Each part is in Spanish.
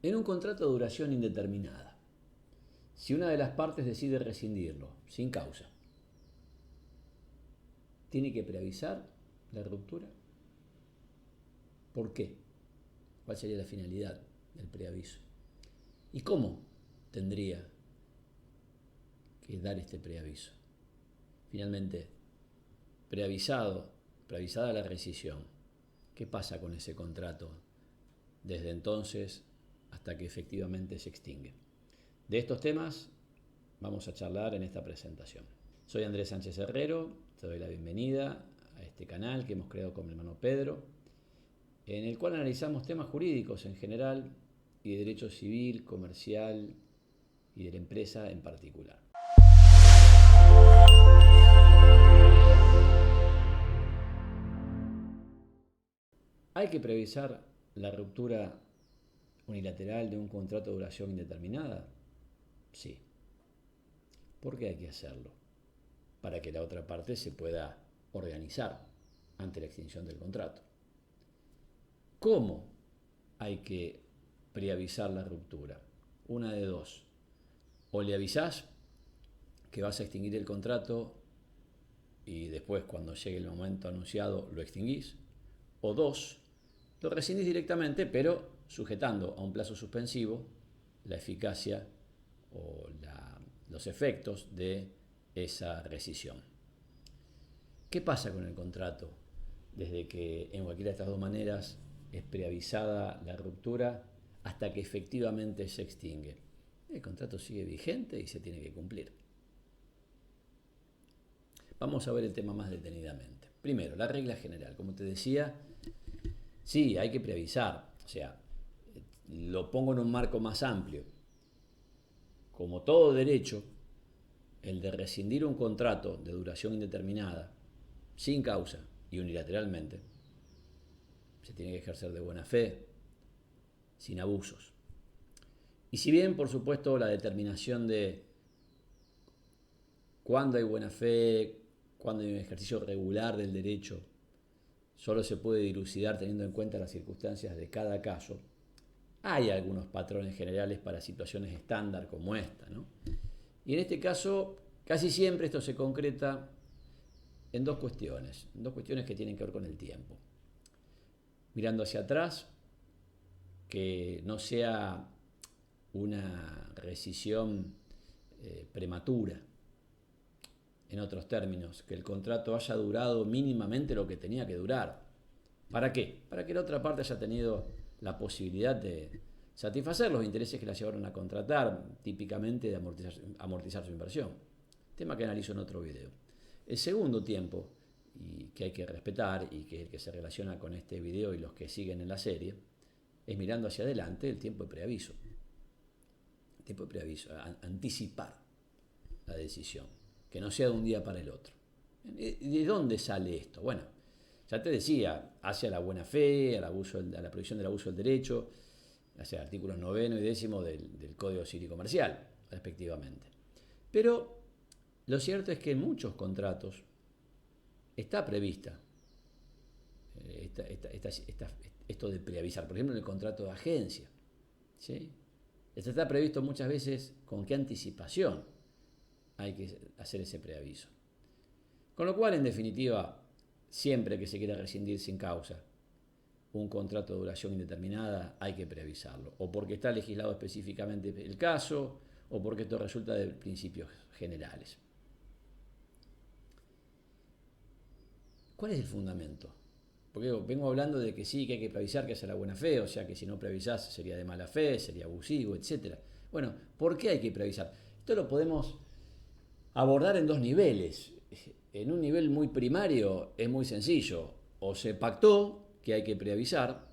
En un contrato de duración indeterminada, si una de las partes decide rescindirlo sin causa, ¿tiene que preavisar la ruptura? ¿Por qué? ¿Cuál sería la finalidad del preaviso? ¿Y cómo tendría que dar este preaviso? Finalmente, preavisada la rescisión, ¿qué pasa con ese contrato desde entonces hasta que efectivamente se extingue? De estos temas vamos a charlar en esta presentación. Soy Andrés Sánchez Herrero, te doy la bienvenida a este canal que hemos creado con mi hermano Pedro, en el cual analizamos temas jurídicos en general y de derecho civil, comercial y de la empresa en particular. ¿Hay que previsar la ruptura unilateral de un contrato de duración indeterminada? Sí. ¿Por qué hay que hacerlo? Para que la otra parte se pueda organizar ante la extinción del contrato. ¿Cómo hay que preavisar la ruptura? Una de dos. O le avisás que vas a extinguir el contrato y después, cuando llegue el momento anunciado, lo extinguís. O dos, lo rescindís directamente, pero sujetando a un plazo suspensivo la eficacia o los efectos de esa rescisión. ¿Qué pasa con el contrato desde que en cualquiera de estas dos maneras es preavisada la ruptura hasta que efectivamente se extingue? El contrato sigue vigente y se tiene que cumplir. Vamos a ver el tema más detenidamente. Primero, la regla general. Como te decía, sí, hay que preavisar. O sea, lo pongo en un marco más amplio. Como todo derecho, el de rescindir un contrato de duración indeterminada, sin causa y unilateralmente, se tiene que ejercer de buena fe, sin abusos. Y si bien, por supuesto, la determinación de cuándo hay buena fe, cuándo hay un ejercicio regular del derecho, solo se puede dilucidar teniendo en cuenta las circunstancias de cada caso, hay algunos patrones generales para situaciones estándar como esta, ¿no? Y en este caso, casi siempre esto se concreta en dos cuestiones que tienen que ver con el tiempo. Mirando hacia atrás, que no sea una rescisión prematura. En otros términos, que el contrato haya durado mínimamente lo que tenía que durar. ¿Para qué? Para que la otra parte haya tenido la posibilidad de satisfacer los intereses que la llevaron a contratar, típicamente de amortizar su inversión. Tema que analizo en otro video. El segundo tiempo, y que hay que respetar y que es el que se relaciona con este video y los que siguen en la serie, es mirando hacia adelante el tiempo de preaviso. El tiempo de preaviso, anticipar la decisión, que no sea de un día para el otro. ¿De dónde sale esto? Bueno, ya te decía, hacia la buena fe, a la prohibición del abuso del derecho, hacia artículos 9 y 10 del Código Civil y Comercial, respectivamente. Pero lo cierto es que en muchos contratos está prevista esto de preavisar. Por ejemplo, en el contrato de agencia, ¿sí? Está previsto muchas veces con qué anticipación hay que hacer ese preaviso. Con lo cual, en definitiva, siempre que se quiera rescindir sin causa un contrato de duración indeterminada, hay que preavisarlo. O porque está legislado específicamente el caso, o porque esto resulta de principios generales. ¿Cuál es el fundamento? Porque vengo hablando de que sí, que hay que preavisar, que es la buena fe, o sea que si no preavisás sería de mala fe, sería abusivo, etc. Bueno, ¿por qué hay que preavisar? Esto lo podemos abordar en dos niveles. En un nivel muy primario es muy sencillo. O se pactó que hay que preavisar.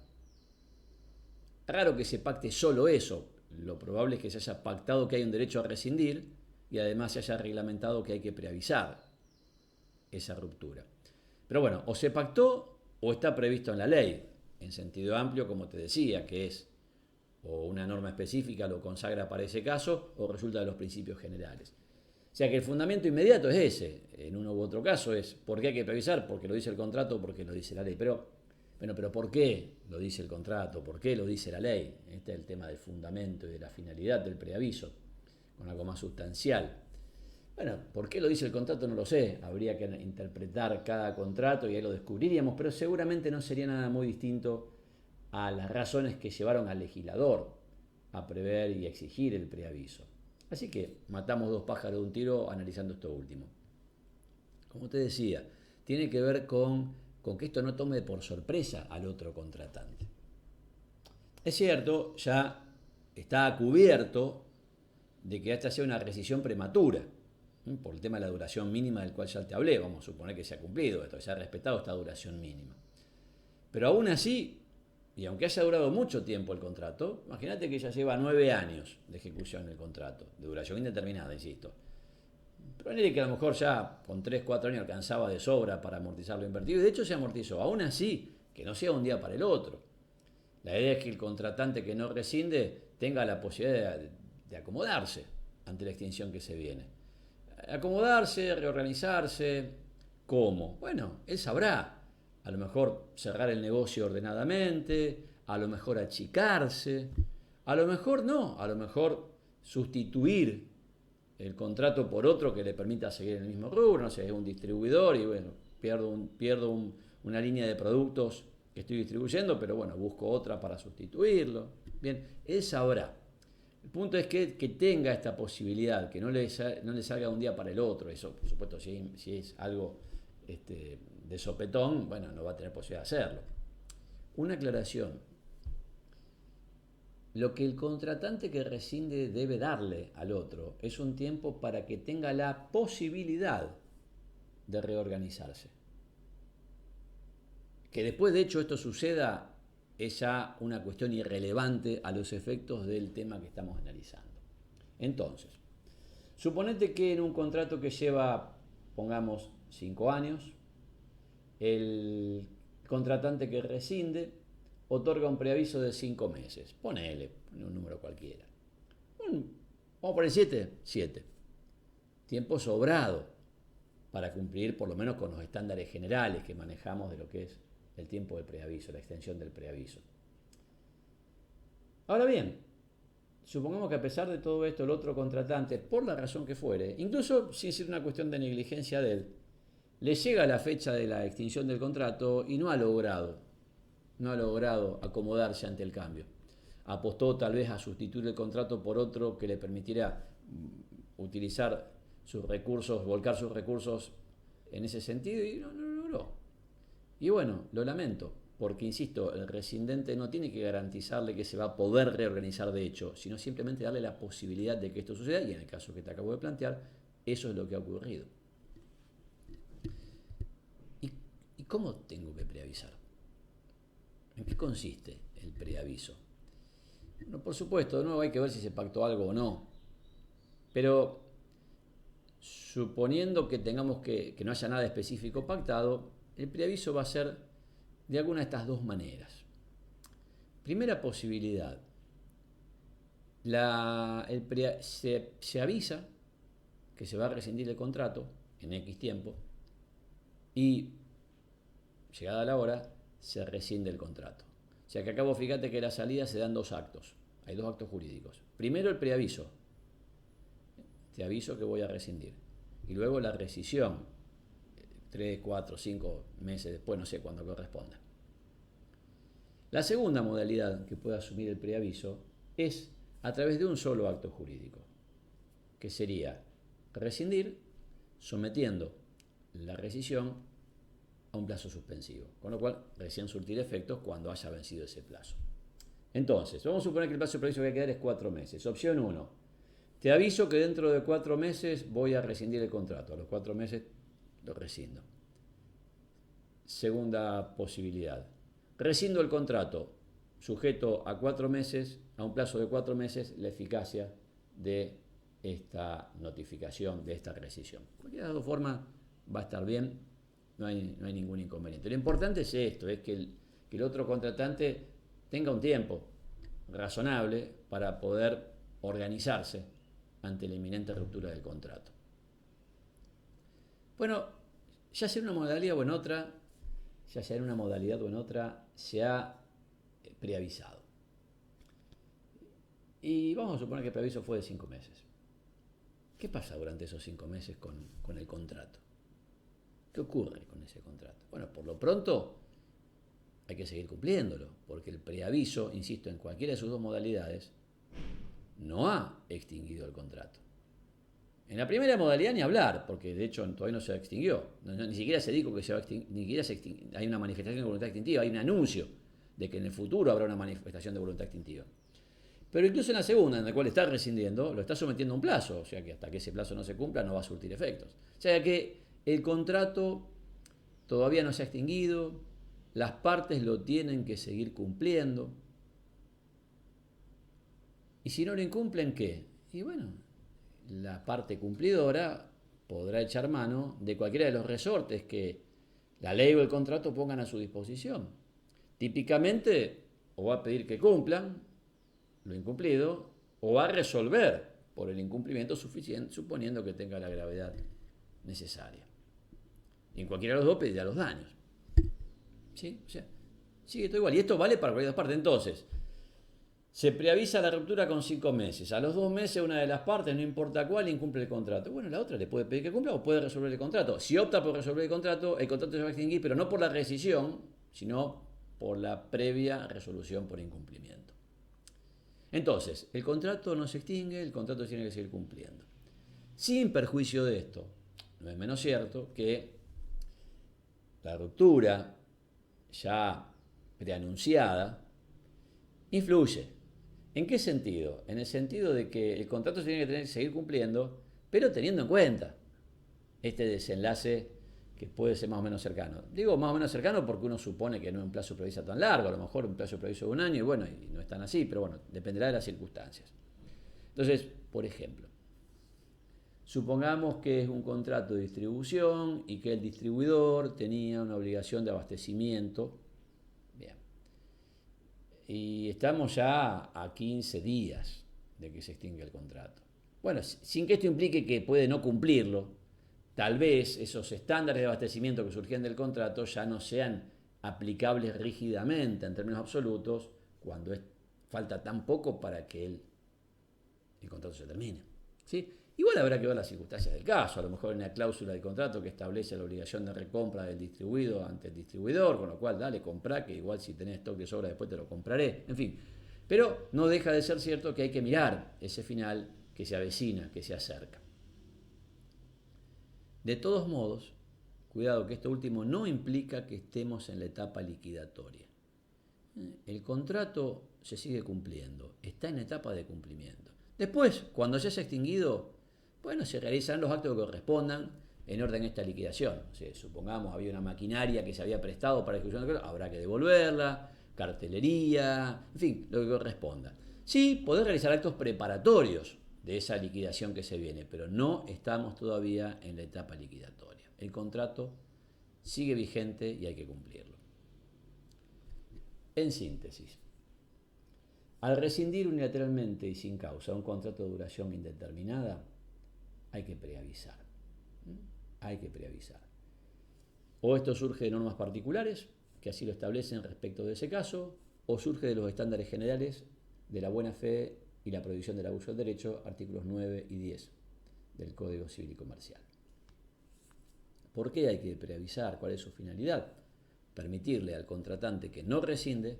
Raro que se pacte solo eso. Lo probable es que se haya pactado que hay un derecho a rescindir y además se haya reglamentado que hay que preavisar esa ruptura. Pero bueno, o se pactó o está previsto en la ley, en sentido amplio, como te decía, que es o una norma específica lo consagra para ese caso o resulta de los principios generales. O sea que el fundamento inmediato es ese. En uno u otro caso es ¿por qué hay que preavisar? Porque lo dice el contrato o porque lo dice la ley. Pero Bueno, pero ¿por qué lo dice el contrato? ¿Por qué lo dice la ley? Este es el tema del fundamento y de la finalidad del preaviso, con algo más sustancial. Bueno, ¿por qué lo dice el contrato? No lo sé. Habría que interpretar cada contrato y ahí lo descubriríamos, pero seguramente no sería nada muy distinto a las razones que llevaron al legislador a prever y exigir el preaviso. Así que matamos dos pájaros de un tiro analizando esto último. Como te decía, tiene que ver con que esto no tome por sorpresa al otro contratante. Es cierto, ya está cubierto de que esta sea una rescisión prematura, por el tema de la duración mínima del cual ya te hablé. Vamos a suponer que se ha cumplido esto, se ha respetado esta duración mínima. Pero aún así, y aunque haya durado mucho tiempo el contrato, imagínate que ya lleva 9 años de ejecución del contrato, de duración indeterminada, insisto. Pero que a lo mejor ya con 3, 4 años alcanzaba de sobra para amortizar lo invertido, y de hecho se amortizó. Aún así, que no sea un día para el otro. La idea es que el contratante que no rescinde tenga la posibilidad de acomodarse ante la extinción que se viene. Acomodarse, reorganizarse. ¿Cómo? Bueno, él sabrá. A lo mejor cerrar el negocio ordenadamente, a lo mejor achicarse, a lo mejor no, a lo mejor sustituir el contrato por otro que le permita seguir en el mismo rubro, no sé, es un distribuidor y bueno, pierdo una línea de productos que estoy distribuyendo, pero bueno, busco otra para sustituirlo. Bien, él sabrá. El punto es que tenga esta posibilidad, que no le salga de un día para el otro. Eso, por supuesto, si es algo de sopetón, bueno, no va a tener posibilidad de hacerlo. Una aclaración. Lo que el contratante que rescinde debe darle al otro es un tiempo para que tenga la posibilidad de reorganizarse. Que después de hecho esto suceda es ya una cuestión irrelevante a los efectos del tema que estamos analizando. Entonces, suponete que en un contrato que lleva, pongamos, 5 años, el contratante que rescinde otorga un preaviso de 5 meses. Ponele un número cualquiera. Vamos a poner 7. Tiempo sobrado para cumplir por lo menos con los estándares generales que manejamos de lo que es el tiempo del preaviso, la extensión del preaviso. Ahora bien, supongamos que a pesar de todo esto el otro contratante, por la razón que fuere, incluso sin ser una cuestión de negligencia de él, le llega la fecha de la extinción del contrato y no ha logrado acomodarse ante el cambio. Apostó tal vez a sustituir el contrato por otro que le permitiera utilizar sus recursos, volcar sus recursos en ese sentido y no lo logró. Y bueno, lo lamento, porque insisto, el rescindente no tiene que garantizarle que se va a poder reorganizar de hecho, sino simplemente darle la posibilidad de que esto suceda, y en el caso que te acabo de plantear, eso es lo que ha ocurrido. ¿Y cómo tengo que preavisar? ¿En qué consiste el preaviso? Bueno, por supuesto, de nuevo hay que ver si se pactó algo o no, pero suponiendo que tengamos que no haya nada específico pactado, el preaviso va a ser de alguna de estas dos maneras. Primera posibilidad, se avisa que se va a rescindir el contrato en X tiempo y, llegada la hora, se rescinde el contrato. O sea que acabo, fíjate que la salida se dan 2 actos. Hay 2 actos jurídicos. Primero el preaviso. Te aviso que voy a rescindir. Y luego la rescisión. 3, 4, 5 meses después, no sé cuándo corresponda. La segunda modalidad que puede asumir el preaviso es a través de un solo acto jurídico, que sería rescindir sometiendo la rescisión a un plazo suspensivo, con lo cual recién surtir efectos cuando haya vencido ese plazo. Entonces, vamos a suponer que el plazo de preaviso que va a quedar es 4 meses. Opción 1, te aviso que dentro de 4 meses voy a rescindir el contrato. A los 4 meses lo rescindo. Segunda posibilidad, rescindo el contrato, sujeto a 4 meses, a un plazo de 4 meses, la eficacia de esta notificación, de esta rescisión. De cualquier forma va a estar bien, no hay ningún inconveniente. Lo importante es esto, es que el otro contratante tenga un tiempo razonable para poder organizarse ante la inminente ruptura del contrato. Bueno, ya sea una modalidad o en otra, ya sea en una modalidad o en otra, se ha preavisado. Y vamos a suponer que el preaviso fue de 5 meses. ¿Qué pasa durante esos 5 meses con el contrato? ¿Qué ocurre con ese contrato? Bueno, por lo pronto hay que seguir cumpliéndolo, porque el preaviso, insisto, en cualquiera de sus dos modalidades, no ha extinguido el contrato. En la primera modalidad ni hablar, porque de hecho todavía no se extinguió. Ni siquiera se dijo que se va a extinguir, ni siquiera hay una manifestación de voluntad extintiva, hay un anuncio de que en el futuro habrá una manifestación de voluntad extintiva. Pero incluso en la segunda, en la cual está rescindiendo, lo está sometiendo a un plazo, o sea que hasta que ese plazo no se cumpla no va a surtir efectos. O sea que el contrato todavía no se ha extinguido, las partes lo tienen que seguir cumpliendo. Y si no lo incumplen, ¿qué? Y bueno, la parte cumplidora podrá echar mano de cualquiera de los resortes que la ley o el contrato pongan a su disposición. Típicamente, o va a pedir que cumplan lo incumplido, o va a resolver por el incumplimiento suficiente, suponiendo que tenga la gravedad necesaria. Y en cualquiera de los dos pedirá los daños. ¿Sí? O sea, sigue todo igual. Y esto vale para cualquier parte. Entonces, se preavisa la ruptura con 5 meses. A los 2 meses una de las partes, no importa cuál, incumple el contrato. Bueno, la otra le puede pedir que cumpla o puede resolver el contrato. Si opta por resolver el contrato se va a extinguir, pero no por la rescisión, sino por la previa resolución por incumplimiento. Entonces, el contrato no se extingue, el contrato tiene que seguir cumpliendo. Sin perjuicio de esto, no es menos cierto que la ruptura ya preanunciada influye. ¿En qué sentido? En el sentido de que el contrato se tiene que seguir cumpliendo, pero teniendo en cuenta este desenlace que puede ser más o menos cercano. Digo más o menos cercano porque uno supone que no es un plazo previsto tan largo, a lo mejor un plazo previsto de un año, y bueno, y no es tan así, pero bueno, dependerá de las circunstancias. Entonces, por ejemplo, supongamos que es un contrato de distribución y que el distribuidor tenía una obligación de abastecimiento. Bien. Y estamos ya a 15 días de que se extinga el contrato. Bueno, sin que esto implique que puede no cumplirlo, tal vez esos estándares de abastecimiento que surgían del contrato ya no sean aplicables rígidamente en términos absolutos cuando falta tan poco para que el contrato se termine. ¿Sí? Igual habrá que ver las circunstancias del caso. A lo mejor hay una cláusula del contrato que establece la obligación de recompra del distribuido ante el distribuidor, con lo cual dale, comprá, que igual si tenés stock de sobra después te lo compraré. En fin, pero no deja de ser cierto que hay que mirar ese final que se avecina, que se acerca. De todos modos, cuidado que esto último no implica que estemos en la etapa liquidatoria. El contrato se sigue cumpliendo, está en etapa de cumplimiento. Después, cuando ya se ha extinguido, bueno, se realizarán los actos que correspondan en orden a esta liquidación. O sea, supongamos había una maquinaria que se había prestado para la ejecución del contrato, habrá que devolverla, cartelería, en fin, lo que corresponda. Sí, poder realizar actos preparatorios de esa liquidación que se viene, pero no estamos todavía en la etapa liquidatoria. El contrato sigue vigente y hay que cumplirlo. En síntesis, al rescindir unilateralmente y sin causa un contrato de duración indeterminada, hay que preavisar. Hay que preavisar. O esto surge de normas particulares que así lo establecen respecto de ese caso, o surge de los estándares generales de la buena fe y la prohibición del abuso del derecho, artículos 9 y 10 del Código Civil y Comercial. ¿Por qué hay que preavisar? ¿Cuál es su finalidad? Permitirle al contratante que no rescinde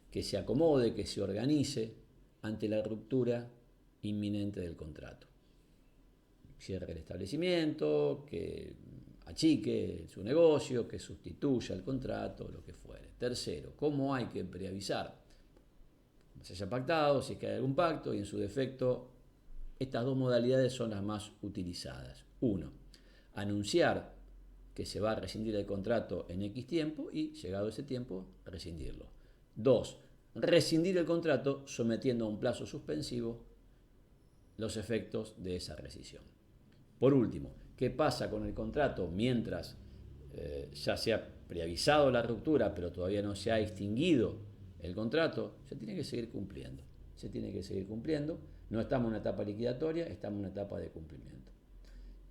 que se acomode, que se organice ante la ruptura inminente del contrato. Cierre el establecimiento, que achique su negocio, que sustituya el contrato, lo que fuere. Tercero, ¿cómo hay que preavisar? Se haya pactado, si es que hay algún pacto, y en su defecto, estas dos modalidades son las más utilizadas. Uno, anunciar que se va a rescindir el contrato en X tiempo y, llegado ese tiempo, rescindirlo. 2. Rescindir el contrato sometiendo a un plazo suspensivo los efectos de esa rescisión. Por último, ¿qué pasa con el contrato mientras ya se ha preavisado la ruptura pero todavía no se ha extinguido el contrato? Se tiene que seguir cumpliendo. Se tiene que seguir cumpliendo. No estamos en una etapa liquidatoria, estamos en una etapa de cumplimiento.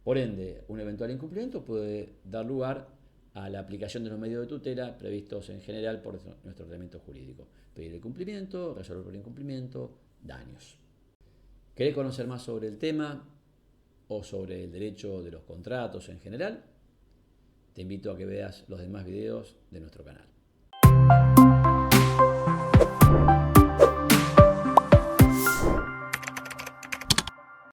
Por ende, un eventual incumplimiento puede dar lugar a la aplicación de los medios de tutela previstos en general por nuestro ordenamiento jurídico. Pedir el cumplimiento, resolver por incumplimiento, daños. ¿Querés conocer más sobre el tema o sobre el derecho de los contratos en general? Te invito a que veas los demás videos de nuestro canal.